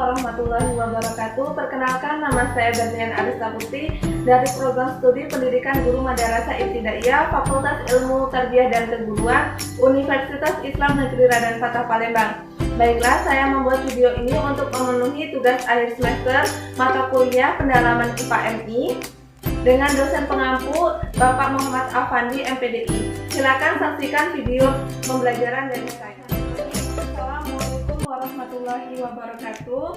warahmatullahi wabarakatuh. Perkenalkan, nama saya Berlian Arista Putri dari Program Studi Pendidikan Guru Madrasah Ibtidaiyah Fakultas Ilmu Tarbiyah dan Keguruan Universitas Islam Negeri Raden Fatah Palembang. Baiklah, saya membuat video ini untuk memenuhi tugas akhir semester mata kuliah pendalaman IPA MI dengan dosen pengampu Bapak Muhammad Afandi MPDI. Silakan saksikan video pembelajaran dari saya. Assalamualaikum warahmatullahi wabarakatuh.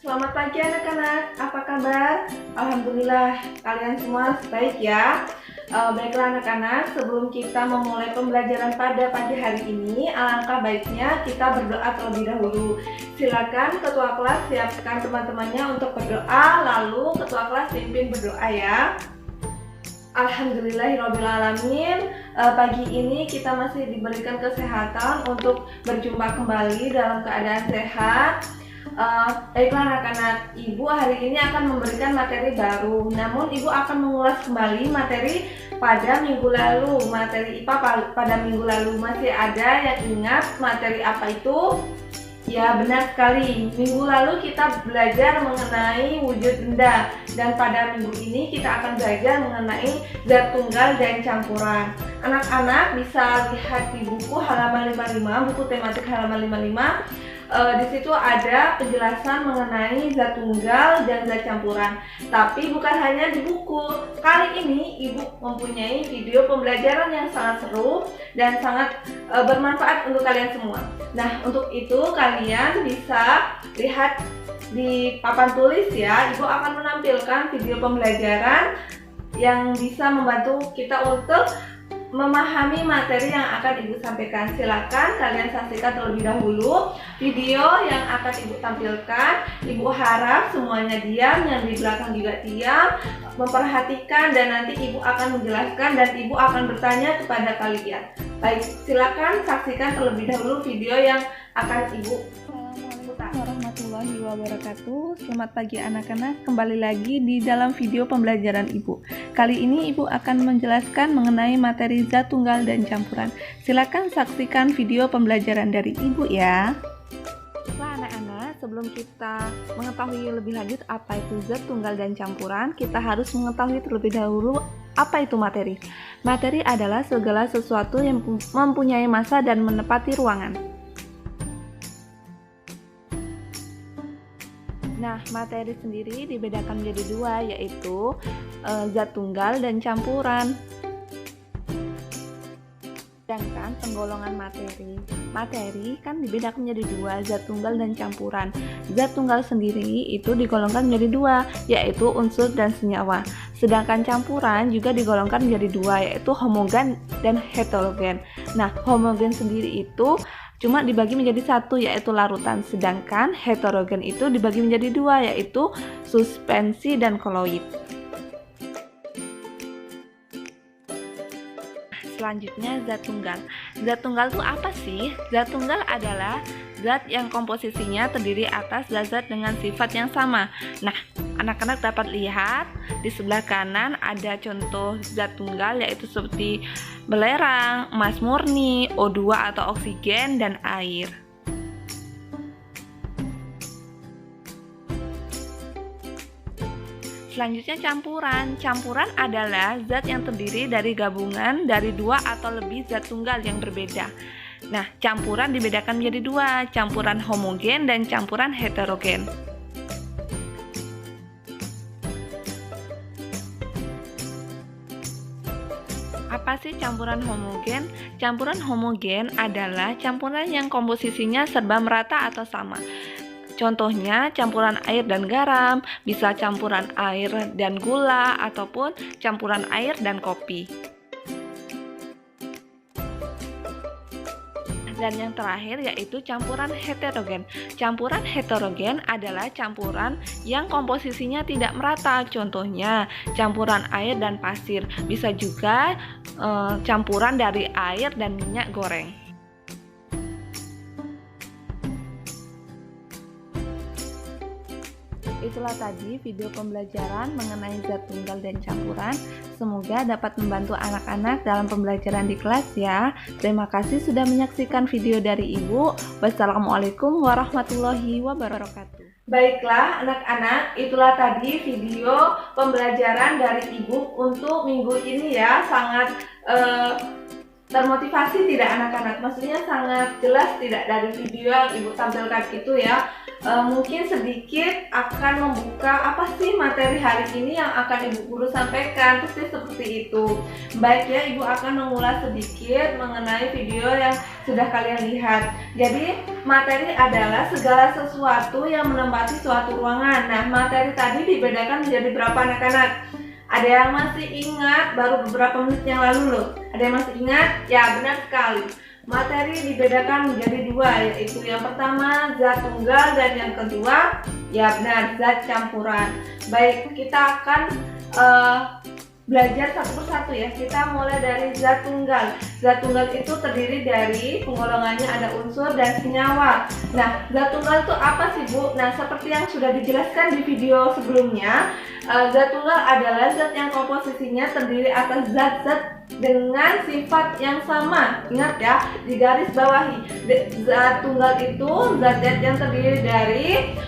Selamat pagi anak-anak, apa kabar? Alhamdulillah kalian semua baik ya. Baiklah anak-anak, sebelum kita memulai pembelajaran pada pagi hari ini, alangkah baiknya kita berdoa terlebih dahulu. Silakan ketua kelas siapkan teman-temannya untuk berdoa, lalu ketua kelas pimpin berdoa ya. Alhamdulillahirrabbilalamin. Pagi ini kita masih diberikan kesehatan untuk berjumpa kembali dalam keadaan sehat. Baiklah anak-anak, Ibu hari ini akan memberikan materi baru. Namun Ibu akan mengulas kembali materi pada minggu lalu. Materi IPA pada minggu lalu. Masih ada yang ingat materi apa itu? Ya, benar sekali. Minggu lalu kita belajar mengenai wujud benda, dan pada minggu ini kita akan belajar mengenai zat tunggal dan campuran. Anak-anak bisa lihat di buku halaman 55, buku tematik halaman 55. Di situ ada penjelasan mengenai zat tunggal dan zat campuran. Tapi bukan hanya di buku. Kali ini Ibu mempunyai video pembelajaran yang sangat seru dan sangat bermanfaat untuk kalian semua. Nah, untuk itu kalian bisa lihat di papan tulis ya. Ibu akan menampilkan video pembelajaran yang bisa membantu kita untuk memahami materi yang akan Ibu sampaikan. Silakan kalian saksikan terlebih dahulu video yang akan Ibu tampilkan. Ibu harap semuanya diam, yang di belakang juga diam, memperhatikan, dan nanti Ibu akan menjelaskan dan Ibu akan bertanya kepada kalian. Baik, silakan saksikan terlebih dahulu video yang akan Ibu. Warahmatullahi wabarakatuh. Selamat pagi anak-anak, kembali lagi di dalam video pembelajaran Ibu. Kali ini Ibu akan menjelaskan mengenai materi zat tunggal dan campuran. Silakan saksikan video pembelajaran dari Ibu ya. Nah anak-anak, sebelum kita mengetahui lebih lanjut apa itu zat tunggal dan campuran, kita harus mengetahui terlebih dahulu apa itu materi. Materi adalah segala sesuatu yang mempunyai massa dan menepati ruangan. Nah, materi sendiri dibedakan menjadi dua, yaitu zat tunggal dan campuran. Sedangkan penggolongan materi kan dibedakan menjadi dua, zat tunggal dan campuran. Zat tunggal sendiri itu digolongkan menjadi dua, yaitu unsur dan senyawa. Sedangkan campuran juga digolongkan menjadi dua, yaitu homogen dan heterogen. Nah, homogen sendiri itu cuma dibagi menjadi satu, yaitu larutan. Sedangkan heterogen itu dibagi menjadi dua, yaitu suspensi dan koloid. Selanjutnya zat tunggal. Zat tunggal itu apa sih? Zat tunggal adalah zat yang komposisinya terdiri atas zat-zat dengan sifat yang sama. Nah, anak-anak dapat lihat di sebelah kanan ada contoh zat tunggal, yaitu seperti belerang, emas murni, O2 atau oksigen, dan air. Selanjutnya campuran. Campuran adalah zat yang terdiri dari gabungan dari dua atau lebih zat tunggal yang berbeda. Nah, campuran dibedakan menjadi dua, campuran homogen dan campuran heterogen. Apa sih campuran homogen? Campuran homogen adalah campuran yang komposisinya serba merata atau sama. Contohnya campuran air dan garam, bisa campuran air dan gula, ataupun campuran air dan kopi. Dan yang terakhir yaitu campuran heterogen. Campuran heterogen adalah campuran yang komposisinya tidak merata. Contohnya campuran air dan pasir, bisa juga campuran dari air dan minyak goreng. itulah tadi video pembelajaran mengenai zat tunggal dan campuran. Semoga dapat membantu anak-anak dalam pembelajaran di kelas ya. Terima kasih sudah menyaksikan video dari Ibu. Wassalamualaikum warahmatullahi wabarakatuh. Baiklah anak-anak, itulah tadi video pembelajaran dari Ibu untuk minggu ini ya. Sangat termotivasi tidak anak-anak? Maksudnya sangat jelas tidak dari video yang Ibu tampilkan itu ya. Mungkin sedikit akan membuka apa sih materi hari ini yang akan Ibu Guru sampaikan, pasti seperti itu. Baik ya, Ibu akan mengulas sedikit mengenai video yang sudah kalian lihat. Jadi materi adalah segala sesuatu yang menempati suatu ruangan. Nah, materi tadi dibedakan menjadi berapa anak-anak? Ada yang masih ingat baru beberapa menit yang lalu loh. Ada yang masih ingat? Ya, benar sekali. Materi dibedakan menjadi dua, yaitu yang pertama zat tunggal dan yang kedua ya benar zat campuran. Baik, kita akan belajar satu persatu ya. Kita mulai dari zat tunggal. Zat tunggal itu terdiri dari penggolongannya ada unsur dan senyawa. Nah, zat tunggal itu apa sih Bu? Nah, seperti yang sudah dijelaskan di video sebelumnya, zat tunggal adalah zat yang komposisinya terdiri atas zat-zat dengan sifat yang sama. Ingat ya, di garis bawahi. Zat tunggal itu zat-zat yang terdiri dari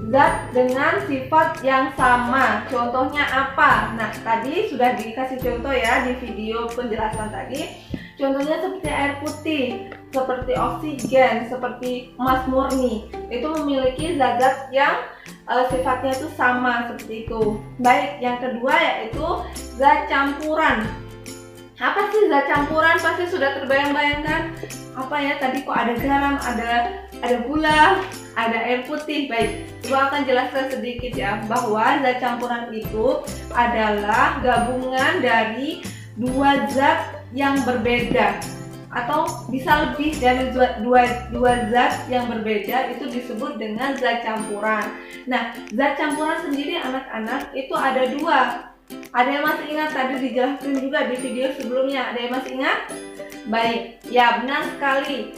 zat dengan sifat yang sama. Contohnya apa? Nah, tadi sudah dikasih contoh ya di video penjelasan tadi. Contohnya seperti air putih, seperti oksigen, seperti emas murni. Itu memiliki zat-zat yang sifatnya itu sama seperti itu. Baik, yang kedua yaitu zat campuran. Apa sih zat campuran? Pasti sudah terbayang-bayangkan. Apa ya, tadi kok ada garam, ada gula, ada air putih. Baik, Ibu akan jelaskan sedikit ya, bahwa zat campuran itu adalah gabungan dari dua zat yang berbeda, atau bisa lebih dari dua zat yang berbeda, itu disebut dengan zat campuran. Nah, zat campuran sendiri anak-anak itu ada dua. Ada yang masih ingat? Tadi dijelaskan juga di video sebelumnya. Ada yang masih ingat? Baik, ya benar sekali.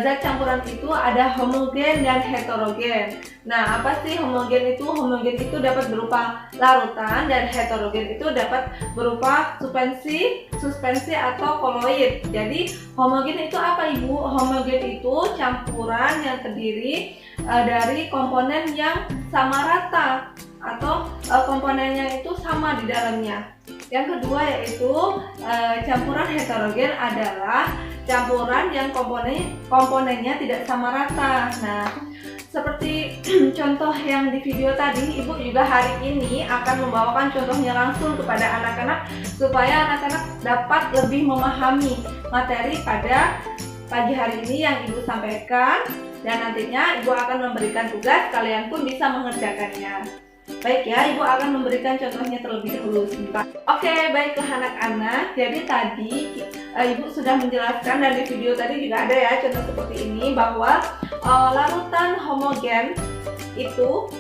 Zat campuran itu ada homogen dan heterogen. Nah, apa sih homogen itu? Homogen itu dapat berupa larutan dan heterogen itu dapat berupa suspensi atau koloid. Jadi homogen itu apa Ibu? Homogen itu campuran yang terdiri dari komponen yang sama rata atau komponennya itu sama di dalamnya. Yang kedua yaitu campuran heterogen adalah campuran yang komponennya tidak sama rata. Nah, seperti contoh yang di video tadi, Ibu juga hari ini akan membawakan contohnya langsung kepada anak-anak supaya anak-anak dapat lebih memahami materi pada pagi hari ini yang Ibu sampaikan, dan nantinya Ibu akan memberikan tugas, kalian pun bisa mengerjakannya. Baik ya, Ibu akan memberikan contohnya terlebih dahulu sebentar. Oke, baiklah anak-anak. Jadi tadi Ibu sudah menjelaskan, dan di video tadi juga ada ya contoh seperti ini, bahwa larutan homogen itu,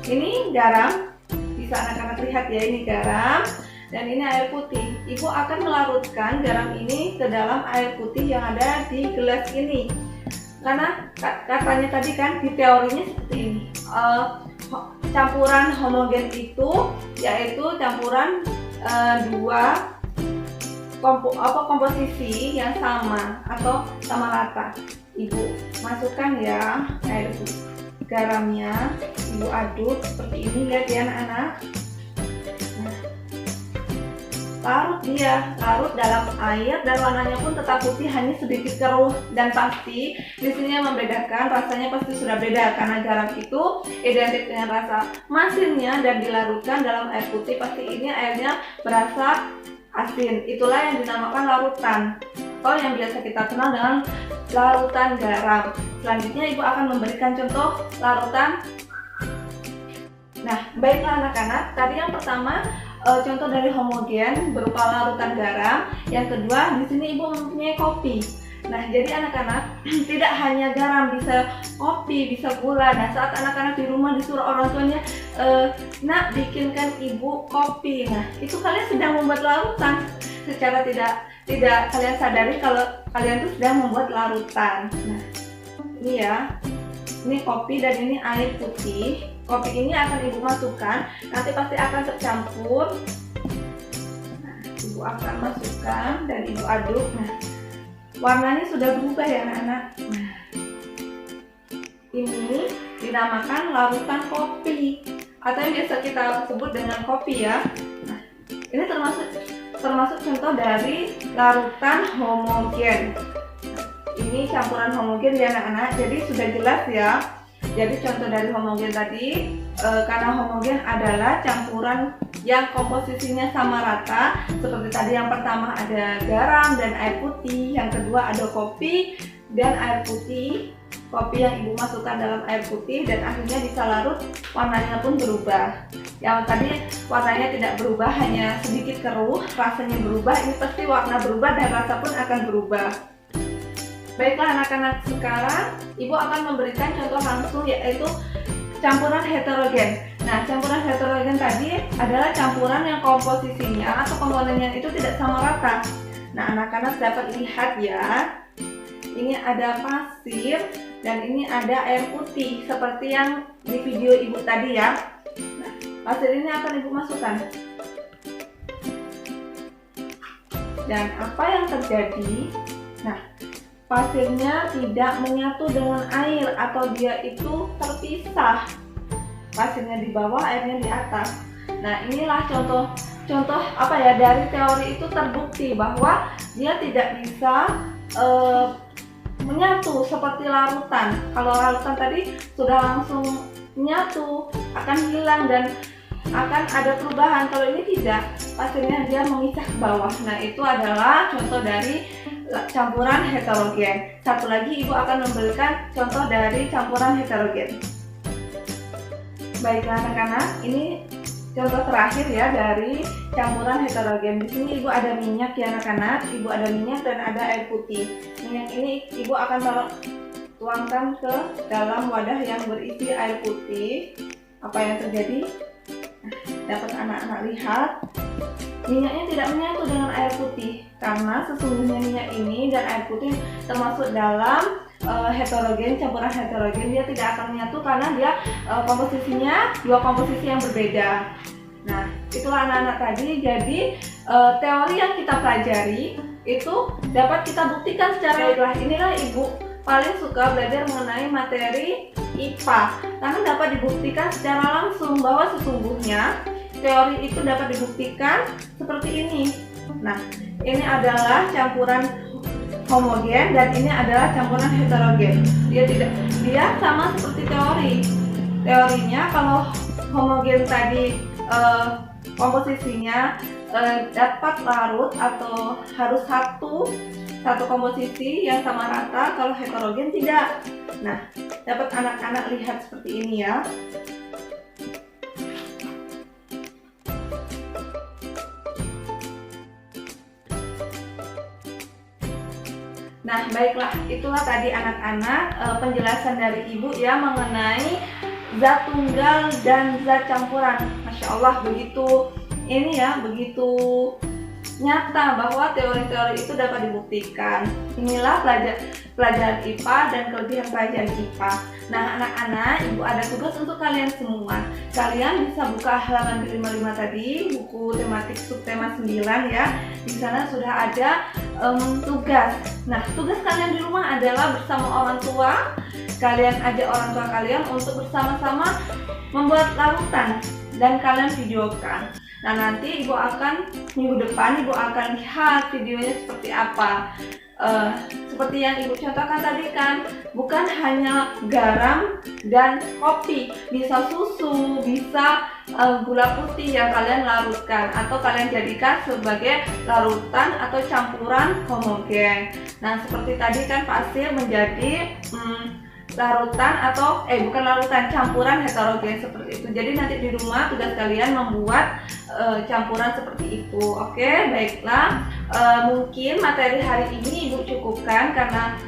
ini garam, bisa anak-anak lihat ya, ini garam, dan ini air putih. Ibu akan melarutkan garam ini ke dalam air putih yang ada di gelas ini. Karena katanya tadi kan di teorinya seperti ini. Campuran homogen itu yaitu campuran dua komposisi yang sama atau sama rata. Ibu masukkan ya air garamnya, Ibu aduk seperti ini, lihat ya anak-anak. Larut dalam air dan warnanya pun tetap putih, hanya sedikit keruh, dan pasti di sini yang membedakan rasanya pasti sudah beda karena garam itu identik dengan rasa masinnya, dan dilarutkan dalam air putih pasti ini airnya berasa asin. Itulah yang dinamakan larutan, atau yang biasa kita kenal dengan larutan garam. Selanjutnya Ibu akan memberikan contoh larutan. Nah, baiklah anak-anak, tadi yang pertama contoh dari homogen berupa larutan garam. Yang kedua, di sini Ibu mempunyai kopi. Nah, jadi anak-anak tidak hanya garam, bisa kopi, bisa gula. Nah, saat anak-anak di rumah disuruh orang tuanya, nak bikinkan Ibu kopi. Nah, itu kalian sedang membuat larutan. Secara tidak kalian sadari kalau kalian itu sedang membuat larutan. Nah, ini ya. Ini kopi dan ini air putih. Kopi ini akan ibu masukkan, nanti pasti akan tercampur. Nah, ibu akan masukkan dan ibu aduk. Nah, warnanya sudah berubah ya anak-anak. Nah, ini dinamakan larutan kopi atau yang biasa kita sebut dengan kopi ya. Nah, ini termasuk contoh dari larutan homogen. Ini campuran homogen ya anak-anak, jadi sudah jelas ya. Jadi contoh dari homogen tadi, karena homogen adalah campuran yang komposisinya sama rata. Seperti tadi yang pertama ada garam dan air putih, yang kedua ada kopi dan air putih. Kopi yang ibu masukkan dalam air putih dan akhirnya bisa larut, warnanya pun berubah. Yang tadi warnanya tidak berubah, hanya sedikit keruh, rasanya berubah. Ini pasti warna berubah dan rasa pun akan berubah. Baiklah anak-anak, sekarang ibu akan memberikan contoh langsung, yaitu campuran heterogen. Nah, campuran heterogen tadi adalah campuran yang komposisinya atau komponennya itu tidak sama rata. Nah, anak-anak dapat lihat ya, ini ada pasir dan ini ada air putih seperti yang di video ibu tadi ya. Nah, pasir ini akan ibu masukkan. Dan apa yang terjadi? Nah, pasirnya tidak menyatu dengan air atau dia itu terpisah. Pasirnya di bawah, airnya di atas. Nah, inilah contoh apa ya, dari teori itu terbukti bahwa dia tidak bisa menyatu seperti larutan. Kalau larutan tadi sudah langsung menyatu, akan hilang dan akan ada perubahan. Kalau ini tidak, pasirnya dia mengisah ke bawah. Nah, itu adalah contoh dari campuran heterogen. Satu lagi ibu akan memberikan contoh dari campuran heterogen. Baiklah anak-anak, ini contoh terakhir ya dari campuran heterogen. Di sini ibu ada minyak ya anak-anak, ibu ada minyak dan ada air putih. Minyak ini ibu akan tuangkan ke dalam wadah yang berisi air putih. Apa yang terjadi? Dapat anak-anak lihat, minyaknya tidak menyatu dengan air putih karena sesungguhnya minyak ini dan air putih termasuk dalam heterogen, campuran heterogen. Dia tidak akan menyatu karena dia komposisinya dua komposisi yang berbeda. Nah, itulah anak-anak tadi. Jadi teori yang kita pelajari itu dapat kita buktikan secara baiklah. Inilah ibu paling suka belajar mengenai materi IPA karena dapat dibuktikan secara langsung bahwa sesungguhnya teori itu dapat dibuktikan seperti ini. Nah, ini adalah campuran homogen dan ini adalah campuran heterogen. Dia sama seperti teori. Teorinya kalau homogen tadi komposisinya dapat larut atau harus satu komposisi yang sama rata, kalau heterogen tidak. Nah, dapat anak-anak lihat seperti ini ya. Nah, baiklah, itulah tadi anak-anak penjelasan dari ibu ya mengenai zat tunggal dan zat campuran. Masya Allah, begitu nyata bahwa teori-teori itu dapat dibuktikan. Inilah pelajaran IPA dan kelebihan pelajaran IPA. Nah anak-anak, ibu ada tugas untuk kalian semua. Kalian bisa buka halaman 55 tadi, buku tematik subtema 9 ya. Di sana sudah ada tugas. Nah, tugas kalian di rumah adalah bersama orang tua. Kalian ajak orang tua kalian untuk bersama-sama membuat larutan dan kalian videokan. Nah, nanti ibu akan minggu depan ibu akan lihat videonya seperti apa. Seperti yang ibu contohkan tadi kan, bukan hanya garam dan kopi, bisa susu, bisa gula putih yang kalian larutkan atau kalian jadikan sebagai larutan atau campuran homogen. Nah, seperti tadi kan pasir menjadi larutan atau bukan larutan, campuran heterogen seperti itu. Jadi nanti di rumah tugas kalian membuat campuran seperti itu. Oke, baiklah. Mungkin materi hari ini ibu cukupkan karena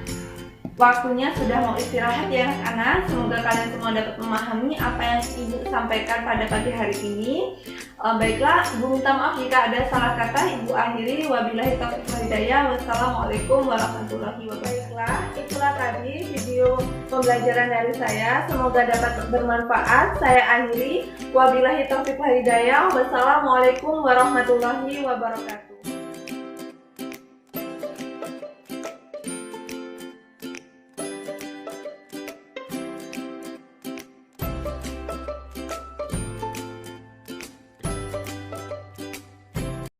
waktunya sudah mau istirahat ya anak-anak. Semoga kalian semua dapat memahami apa yang Ibu sampaikan pada pagi hari ini. Baiklah, Ibu minta maaf jika ada salah kata. Ibu akhiri, wabillahi taufiq wal hidayah. Wassalamualaikum warahmatullahi wabarakatuh. Baiklah, itulah tadi video pembelajaran dari saya. Semoga dapat bermanfaat. Saya akhiri, wabillahi taufiq wal hidayah. Wassalamualaikum warahmatullahi wabarakatuh.